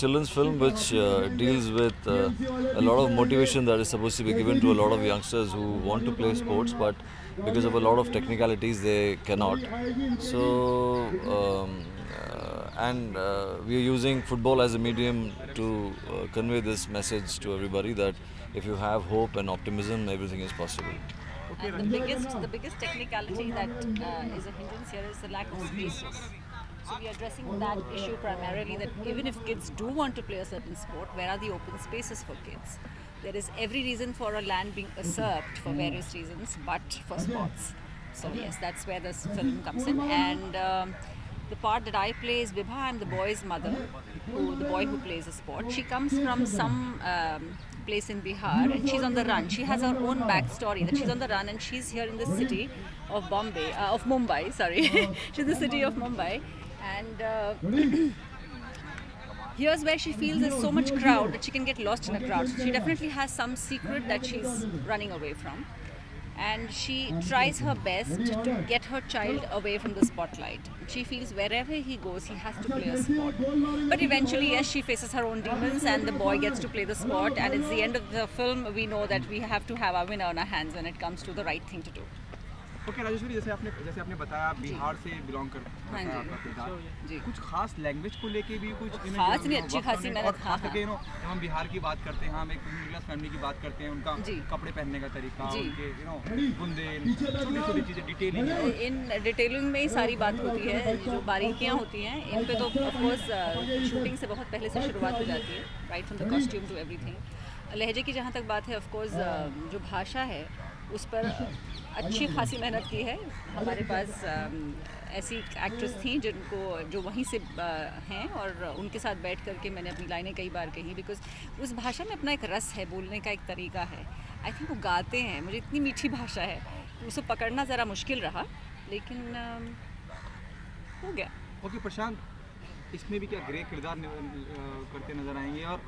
Children's film which deals with a lot of motivation that is supposed to be given to a lot of youngsters who want to play sports, but because of a lot of technicalities they cannot. So, we are using football as a medium to convey this message to everybody that if you have hope and optimism, everything is possible. And the biggest technicality that is a hindrance here is the lack of spaces. So we are addressing that issue primarily, that even if kids do want to play a certain sport, where are the open spaces for kids? There is every reason for a land being usurped for various reasons, but for sports. So yes, that's where this film comes in. And the part that I play is Vibha. I'm the boy's mother, the boy who plays a sport. She comes from some place in Bihar, and she's on the run. She has her own backstory that she's on the run, and she's here in the city of Mumbai. Sorry, she's in the city of Mumbai, and here's where she feels there's so much crowd that she can get lost in a crowd. So she definitely has some secret that she's running away from, and she tries her best to get her child away from the spotlight. She feels wherever he goes, he has to play a sport. But eventually, yes, she faces her own demons, and the boy gets to play the sport. And it's the end of the film. We know that we have to have our winner on our hands when it comes to the right thing to do. Okay Rajeshwari, जैसे आपने बताया बिहार से belong करता हाँ है जी। आपका किरदार। जी। कुछ खास लैंग्वेज को लेके भी कुछ खास नहीं, अच्छी खासी मेहनत, और खास हाँ, करके जब हम बिहार की बात करते हैं, हम एक मिडिल क्लास फैमिली की बात करते हैं, उनका जी। कपड़े पहनने का तरीका, जी। उनके बुंदे, छोटी-छोटी चीजें डिटेलिंग है। इन डिटेलिंग में ही सारी बात होती है, जो बारीकियाँ होती हैं इन पे तो ऑफकोर्स शूटिंग से बहुत पहले से शुरुआत हो जाती है, right from the costume to everything. लहजे की जहाँ तक बात है, ऑफकोर्स जो भाषा है उस पर अच्छी खासी मेहनत की है। हमारे पास ऐसी एक्ट्रेस थी जो वहीं से हैं, और उनके साथ बैठ करके मैंने अपनी लाइनें कई बार कही, बिकॉज उस भाषा में अपना एक रस है, बोलने का एक तरीका है। आई थिंक वो गाते हैं, मुझे इतनी मीठी भाषा है, उसे पकड़ना ज़रा मुश्किल रहा, लेकिन हो गया। ओके प्रशांत, इसमें भी क्या ग्रे किरदार करते नजर आएंगे, और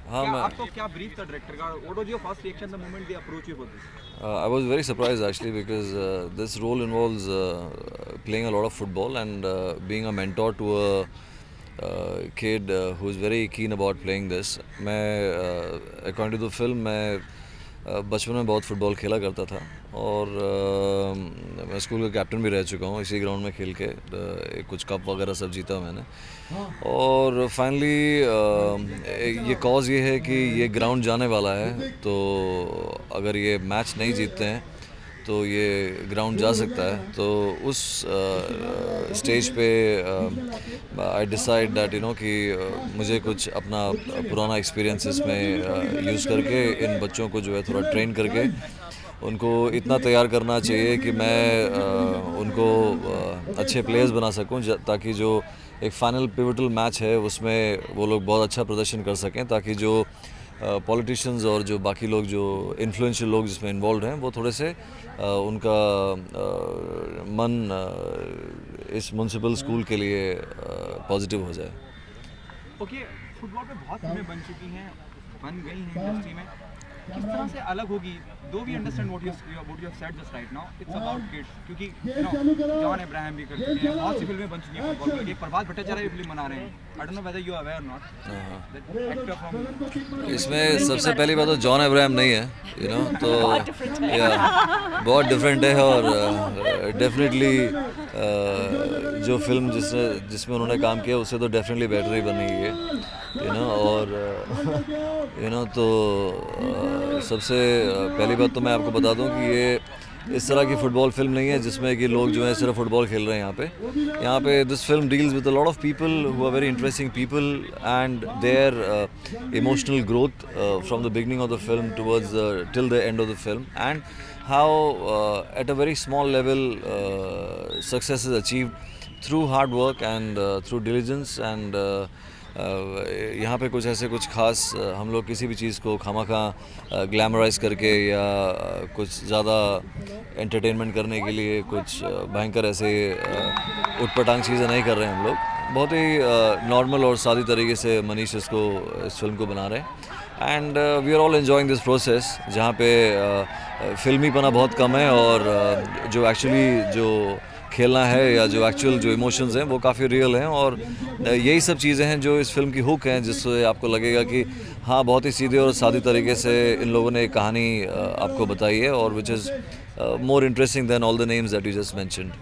आपको क्या ब्रीफ था डायरेक्टर का? What was your first reaction the moment they approach you for this? I was very surprised actually because this role involves playing a lot of football and being a mentor to a kid who is very keen about playing this. According to the film, मैं बचपन में बहुत football खेला करता था, और मैं school का कैप्टन भी रह चुका हूँ इसी ग्राउंड में खेल के। कुछ कप वगैरह सब जीता मैंने, और फाइनली ये कॉज ये है कि ये ग्राउंड जाने वाला है, तो अगर ये मैच नहीं जीतते हैं तो ये ग्राउंड जा सकता है। तो उस स्टेज पे आई डिसाइड दैट कि मुझे कुछ अपना पुराना एक्सपीरियंस इसमें यूज़ करके इन बच्चों को जो है थोड़ा ट्रेन करके उनको इतना तैयार करना चाहिए कि मैं उनको अच्छे प्लेयर्स बना सकूं, ताकि जो एक फाइनल पिवटल मैच है उसमें वो लोग बहुत अच्छा प्रदर्शन कर सकें, ताकि जो पॉलिटिशियंस और जो बाकी लोग, जो इन्फ्लुएंशियल लोग जिसमें इन्वॉल्व हैं, वो थोड़े से उनका मन इस म्यूनसिपल स्कूल के लिए पॉजिटिव हो जाए। ओके, फुटबॉल पे बहुत फिल्में बन चुकी हैं, बन गई हैं इंडस्ट्री में। किस तरह से अलग होगी? Do we understand what you have said just right now, it's about kids, क्योंकि जॉन अब्राहम भी कर चुके हैं, बहुत सी फिल्में बन चुकी हैं फुटबॉल के लिए। प्रभात भट्टाचार्य भी फिल्म बना रहे हैं। I don't know whether you are aware और नॉट दैट एक्टर फ्रॉम। इसमें सबसे पहली बात तो जॉन अब्राहम नहीं है, तो बहुत डिफरेंट है, और डेफिनेटली जो फिल्म जिसमें उन्होंने काम किया उससे तो डेफिनेटली बेटर ही बनी है, और तो सबसे पहली बात तो मैं आपको बता दूं कि ये इस तरह की फ़ुटबॉल फिल्म नहीं है जिसमें कि लोग जो है सिर्फ फुटबॉल खेल रहे हैं। यहाँ पे this film deals with a lot of people who are very interesting people, and their emotional growth from the beginning of the film towards till the end of the film, and how at a very small level success is achieved through hard work and through diligence, and यहाँ पे कुछ खास हम लोग किसी भी चीज़ को खामखा glamorize करके या कुछ ज़्यादा एंटरटेनमेंट करने के लिए कुछ भयंकर ऐसे उटपटांग चीज़ें नहीं कर रहे हैं। हम लोग बहुत ही नॉर्मल और सादी तरीके से मनीष इस फिल्म को बना रहे हैं, and we are all enjoying this process, जहाँ पे फिल्मीपना बहुत कम है, और जो एक्चुअली जो खेलना है या जो एक्चुअल जो इमोशंस हैं वो काफ़ी रियल हैं, और यही सब चीज़ें हैं जो इस फिल्म की हुक हैं, जिससे आपको लगेगा कि हाँ बहुत ही सीधे और सादी तरीके से इन लोगों ने एक कहानी आपको बताई है, और which is more interesting than all the names that you just mentioned.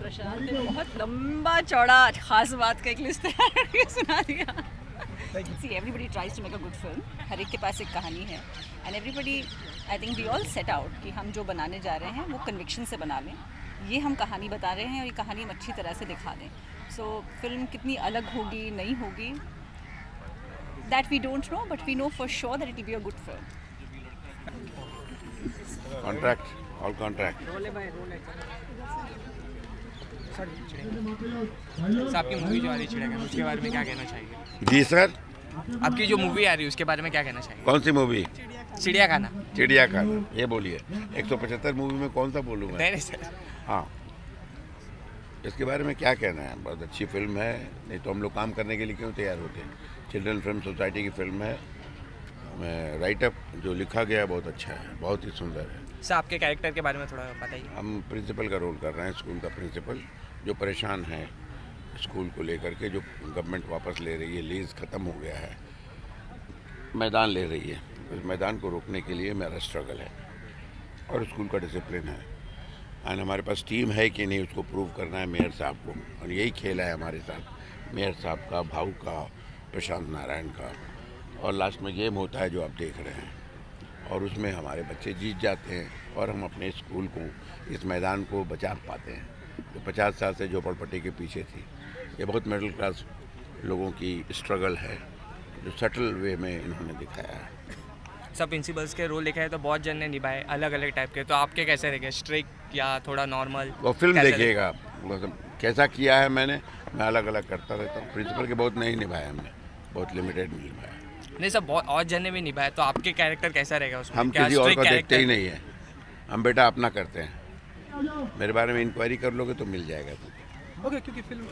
Prashant ने बहुत लंबा चौड़ा खास बात का एक लिस्ट तैयार करके सुना दिया। See, everybody tries to make a good film. हर एक के पास एक कहानी है, and everybody, I think we all set out कि हम जो बनाने जा रहे हैं वो conviction से बना लें। ये हम कहानी बता रहे हैं और ये कहानी हम अच्छी तरह से दिखा दें। So फिल्म कितनी अलग होगी नहीं होगी, that we don't know, but we know for sure that it will be a good film. Contract, all contract. Sir आपकी मूवी जो आ रही है चिड़ियाखाना, उसके बारे में क्या कहना चाहिए? जी सर, आपकी जो मूवी आ रही है उसके बारे में क्या कहना चाहिए? कौन सी मूवी? चिड़ियाखाना। चिड़ियाखाना, ये बोलिए। 175 मूवी में कौन सा बोलूँ मैं? नहीं सर। हाँ, इसके बारे में क्या कहना है? बहुत अच्छी फिल्म है, नहीं तो हम लोग काम करने के लिए क्यों तैयार होते हैं? चिल्ड्रन फिल्म सोसाइटी की फिल्म है, राइटअप जो लिखा गया है बहुत अच्छा है, बहुत ही सुंदर है। सर आपके कैरेक्टर के बारे में थोड़ा बताइए। हम प्रिंसिपल का रोल कर रहे हैं, स्कूल का प्रिंसिपल जो परेशान है स्कूल को लेकर के, जो गवर्नमेंट वापस ले रही है, लीज ख़त्म हो गया है, मैदान ले रही है, उस मैदान को रोकने के लिए मेरा स्ट्रगल है और स्कूल का डिसिप्लिन है, एंड हमारे पास टीम है कि नहीं उसको प्रूव करना है मेयर साहब को, और यही खेल है हमारे साथ मेयर साहब का, भाऊ का, प्रशांत नारायण का, और लास्ट में गेम होता है जो आप देख रहे हैं, और उसमें हमारे बच्चे जीत जाते हैं और हम अपने स्कूल को, इस मैदान को बचा पाते हैं जो 50 साल से झोपड़पट्टी के पीछे थी। ये बहुत मिडिल क्लास लोगों की स्ट्रगल है जो सटल वे में इन्होंने दिखाया है। सब प्रिंसिपल्स के रोल लिखा है तो बहुत जन ने निभाए अलग अलग टाइप के, तो आपके कैसे रहेंगे? स्ट्रिक्ट या थोड़ा नॉर्मल? वो फिल्म देखिएगा कैसा किया है मैंने, मैं अलग अलग करता रहता हूँ। प्रिंसिपल के बहुत नहीं निभाया हमने, बहुत लिमिटेड में निभाया। नहीं सब बहुत और जन ने भी निभाया, तो आपके कैरेक्टर कैसा रहेगा उसमें? हम किसी और को देखते ही नहीं है, हम बेटा अपना करते हैं। मेरे बारे में इंक्वायरी कर लोगे तो मिल जाएगा तुमको। ओके, क्योंकि फिल्म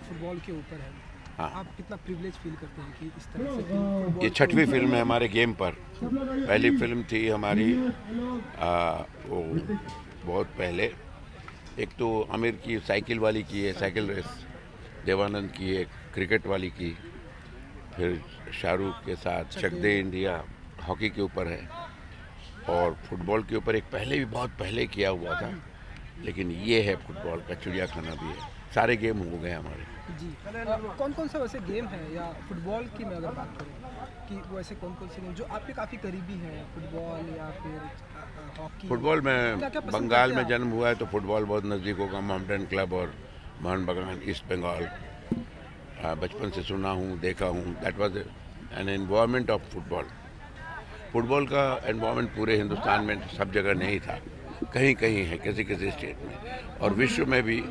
फुटबॉल के ऊपर है, हाँ, आप कितना प्रिविलेज फील करते हैं कि इस तरह से फिल्म ये 6वीं फिल्म है हमारे गेम पर। पहली फिल्म थी हमारी वो बहुत पहले, एक तो आमिर की साइकिल वाली की है, साइकिल रेस, देवानंद की एक क्रिकेट वाली की, फिर शाहरुख के साथ चक दे इंडिया हॉकी के ऊपर है, और फुटबॉल के ऊपर एक पहले भी बहुत पहले किया हुआ था, लेकिन ये है फुटबॉल का, चिड़ियाखाना भी है। सारे गेम हो गए हमारे। जी कौन कौन सा वैसे गेम है, या फुटबॉल की मैं अगर बात करूँ कि वैसे कौन कौन से गेम जो आपके काफ़ी करीबी हैं, फुटबॉल या फिर हॉकी? फुटबॉल में क्या-क्या पसंद बंगाल करते में हैं जन्म हुआ है तो फुटबॉल बहुत नज़दीक होगा। माउंटेन क्लब और मोहन बागान ईस्ट बंगाल बचपन से सुना हूँ, देखा हूँ। That was an environment of football. Football का एनवायरनमेंट पूरे हिंदुस्तान में सब जगह नहीं था, कहीं कहीं है, किसी किसी स्टेट में, और विश्व में भी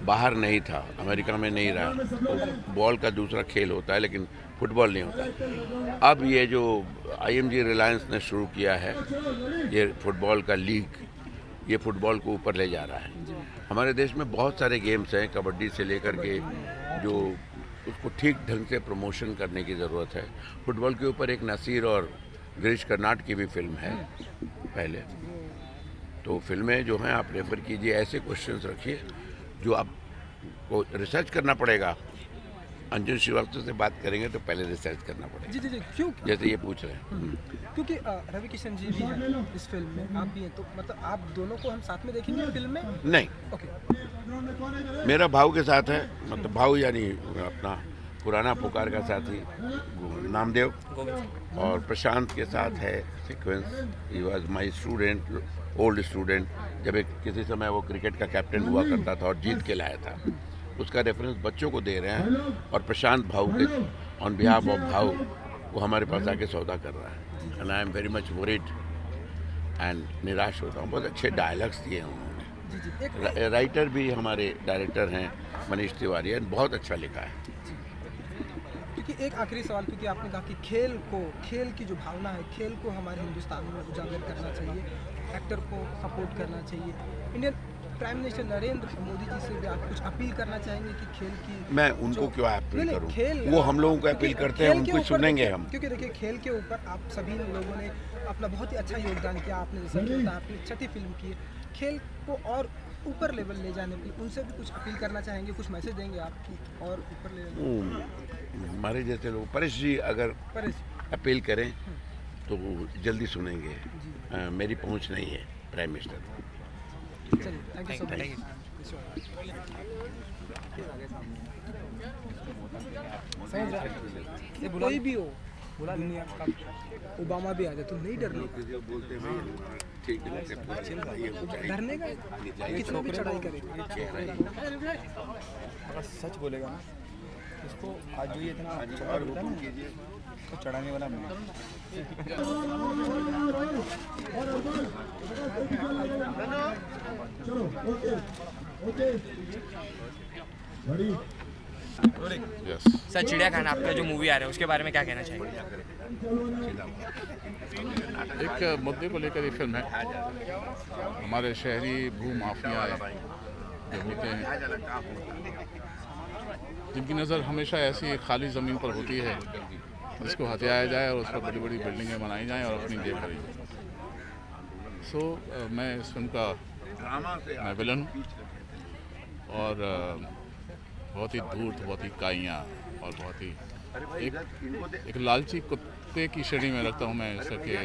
बाहर नहीं था, अमेरिका में नहीं रहा। तो बॉल का दूसरा खेल होता है लेकिन फुटबॉल नहीं होता। अब ये जो IMG रिलायंस ने शुरू किया है, ये फुटबॉल का लीग, ये फुटबॉल को ऊपर ले जा रहा है। हमारे देश में बहुत सारे गेम्स हैं, कबड्डी से लेकर के, जो उसको ठीक ढंग से प्रमोशन करने की ज़रूरत है। फुटबॉल के ऊपर एक नसीर और गिरीश कर्नाड की भी फिल्म है पहले। तो फिल्में जो हैं आप रेफ़र कीजिए, ऐसे क्वेश्चंस रखिए जो आपको रिसर्च करना पड़ेगा। अंजुन श्रीवास्तव से बात करेंगे तो पहले रिसर्च करना पड़ेगा। जी जी जी, क्यों? जैसे ये पूछ रहे हैं। क्योंकि रवि किशन जी भी हैं इस फिल्म में, आप भी हैं, तो मतलब आप दोनों को हम साथ में देखेंगे फिल्म में? नहीं, ओके। मेरा भाऊ के साथ है, मतलब भाऊ यानी अपना पुराना पुकार का साथी नामदेव, और प्रशांत के साथ है sequence. He was my student, old student. जब एक किसी समय वो क्रिकेट का कैप्टन हुआ करता था और जीत के लाया था, उसका रेफरेंस बच्चों को दे रहे हैं। और प्रशांत भाऊ के ऑन बिहाफ ऑफ भाऊ वो हमारे पास आके सौदा कर रहा है, and I am very much worried and निराश होता हूँ। बहुत अच्छे डायलॉग्स दिए हैं उन्होंने। राइटर भी हमारे डायरेक्टर हैं मनीष तिवारी, एंड बहुत अच्छा लिखा है। क्योंकि एक आखिरी सवाल, क्योंकि आपने कहा कि खेल की जो भावना है, खेल को हमारे हिंदुस्तान में उजागर करना चाहिए, एक्टर को सपोर्ट करना चाहिए। Indian prime minister Narendra Modi ji से भी आप कुछ अपील करना चाहेंगे कि खेल की? मैं उनको क्यों अपील करूं? खेल, वो हम लोगों को अपील करते हैं, उनको सुनेंगे हम। क्योंकि देखिए खेल के ऊपर आप सभी लोगों ने अपना बहुत ही अच्छा योगदान किया। आपने जैसा कि बताया, आपने 6ठी फिल्म की, खेल को और ऊपर लेवल ले जाने के लिए उनसे भी कुछ अपील करना चाहेंगे, कुछ मैसेज देंगे आप कि और ऊपर ले हमारे जैसे लोग परेश जी अगर परेश अपील करें तो जल्दी सुनेंगे। मेरी पहुंच नहीं है प्राइम मिनिस्टर। चलिए, थैंक यू सो मच। कोई भी हो दुनिया का, ओबामा भी आ जाए तो नहीं डरने का, डरने का कितना भी चढ़ाई करेगा। अगर सच बोलेगा ना इसको आज जो ये इतना चढ़ा होता है ना तो चढ़ाने वाला मैं। सर चिड़िया खाना आपका जो मूवी आ रहा है उसके बारे में क्या कहना चाहिए? एक मुद्दे को लेकर ये फिल्म है। हमारे शहरी भू माफिया जो होते हैं जिनकी नज़र हमेशा ऐसी खाली ज़मीन पर होती है जिसको हथियाया जाए और उस पर बड़ी बड़ी बिल्डिंगें बनाई जाएं और अपनी जेब भरी जाए। मैं इस फिल्म का मैं विलन हूँ और बहुत ही धूर्त, बहुत ही काइयाँ और बहुत ही एक लालची कुत्ते की श्रेणी में रखता हूँ मैं इसके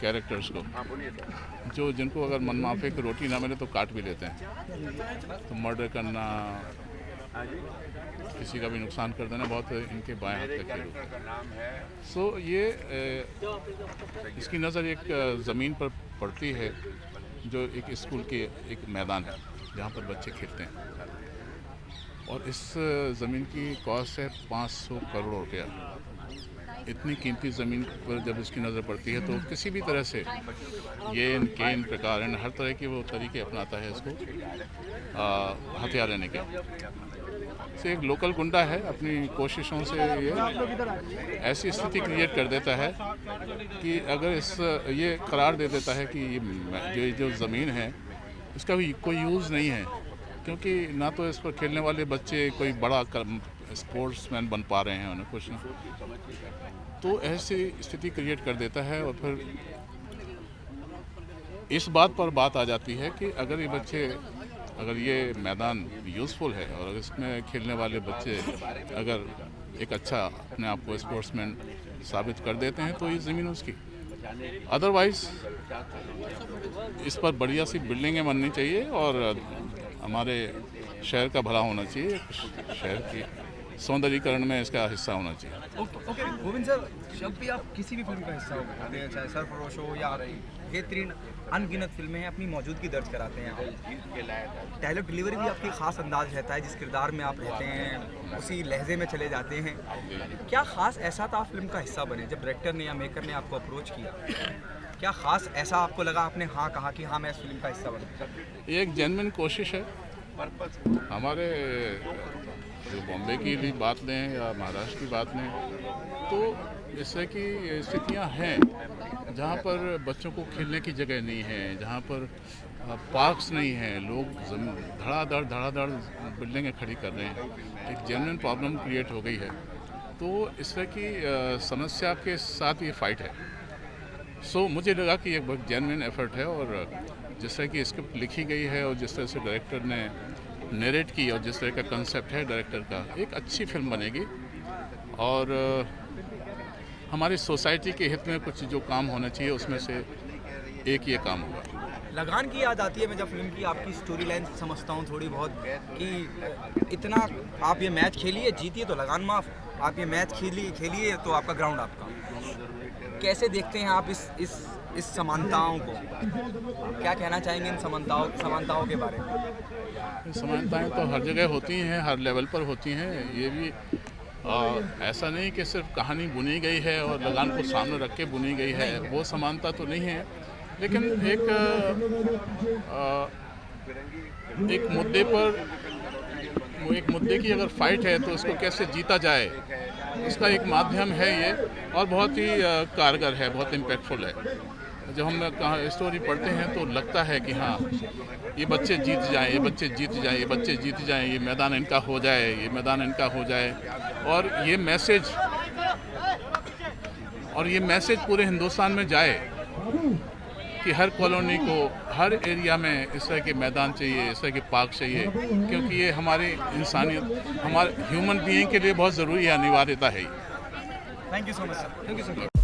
कैरेक्टर्स को, जो जिनको अगर मनमाफे की रोटी ना मिले तो काट भी लेते हैं। तो मर्डर करना, किसी का भी नुकसान कर देना बहुत इनके बाएं हाथ का खेल। ये इसकी नज़र एक ज़मीन पर पड़ती है जो एक स्कूल के एक मैदान है जहाँ पर बच्चे खेलते हैं और इस ज़मीन की कॉस्ट है 500 करोड़ रुपया। इतनी कीमती ज़मीन पर जब इसकी नज़र पड़ती है तो किसी भी तरह से ये केन प्रकार हर तरह के वो तरीके अपनाता है इसको हथियार लेने के। से एक लोकल गुंडा है, अपनी कोशिशों से ये ऐसी स्थिति क्रिएट कर देता है कि अगर ये करार दे देता है कि ये जो ज़मीन है इसका भी कोई यूज़ नहीं है, क्योंकि ना तो इस पर खेलने वाले बच्चे कोई बड़ा स्पोर्ट्समैन बन पा रहे हैं, उन्हें कुछ नहीं। तो ऐसी स्थिति क्रिएट कर देता है और फिर इस बात पर बात आ जाती है कि अगर ये मैदान यूज़फुल है और अगर इसमें खेलने वाले बच्चे अगर एक अच्छा अपने आप को स्पोर्ट्समैन साबित कर देते हैं तो ये ज़मीन उसकी। अदरवाइज़ इस पर बढ़िया सी बिल्डिंगें बननी चाहिए और हमारे शहर का भला होना चाहिए, शहर की सौंदर्यीकरण में इसका हिस्सा होना चाहिए। ओके गोविंद सर, जब भी आप किसी भी फिल्म का हिस्सा होते हैं, चाहे सरफरोश हो या बेहतरीन अनगिनत फिल्में हैं, अपनी मौजूदगी दर्ज कराते हैं आप। डायलॉग डिलीवरी भी आपकी ख़ास अंदाज रहता है, जिस किरदार में आप रहते हैं उसी लहजे में चले जाते हैं। क्या ख़ास ऐसा था फिल्म का हिस्सा बने जब डायरेक्टर ने या मेकर ने आपको अप्रोच किया? क्या ख़ास ऐसा आपको लगा, आपने हाँ कहा कि हाँ मैं इस फिल्म का हिस्सा बना? ये एक जेन्युइन कोशिश है। हमारे जो बॉम्बे की भी बात लें या महाराष्ट्र की बात लें तो इस तरह की स्थितियाँ हैं जहाँ पर बच्चों को खेलने की जगह नहीं है, जहाँ पर पार्क्स नहीं हैं, लोग धड़ाधड़ बिल्डिंगें खड़ी कर रहे हैं। एक जेन्युइन प्रॉब्लम क्रिएट हो गई है। तो इस तरह की समस्या के साथ ये फाइट है। मुझे लगा कि एक बहुत जेन्युइन एफर्ट है और जिस तरह की स्क्रिप्ट लिखी गई है और जिस तरह से डायरेक्टर ने नरेट की और जिस तरह का कंसेप्ट है डायरेक्टर का, एक अच्छी फिल्म बनेगी और हमारी सोसाइटी के हित में कुछ जो काम होना चाहिए उसमें से एक ये काम होगा। लगान की याद आती है मैं जब फिल्म की आपकी स्टोरी लाइन समझता हूँ थोड़ी बहुत कि इतना आप ये मैच खेलिए, जीतिए तो लगान माफ़, आप ये मैच खेलिए तो आपका ग्राउंड आपका। कैसे देखते हैं आप इस समानताओं को? क्या कहना चाहेंगे इन समानताओं के बारे में? समानताएं तो हर जगह होती हैं, हर लेवल पर होती हैं। ये भी ऐसा नहीं कि सिर्फ कहानी बुनी गई है और लगान को सामने रख के बुनी गई है, वो समानता तो नहीं है। लेकिन एक मुद्दे पर एक मुद्दे की अगर फाइट है तो उसको कैसे जीता जाए, इसका एक माध्यम है ये और बहुत ही कारगर है, बहुत इम्पैक्टफुल है। जब हम कहाँ स्टोरी पढ़ते हैं तो लगता है कि हाँ ये बच्चे जीत जाएं, ये बच्चे जीत जाएं, ये बच्चे जीत जाएं, ये मैदान इनका हो जाए, ये मैदान इनका हो जाए। और ये मैसेज पूरे हिंदुस्तान में जाए कि हर कॉलोनी को, हर एरिया में इस तरह के मैदान चाहिए, इस तरह के पार्क चाहिए, क्योंकि ये हमारे इंसानियत, हमारे ह्यूमन बीइंग के लिए बहुत ज़रूरी है, अनिवार्यता है। Thank you so much sir. Thank you sir.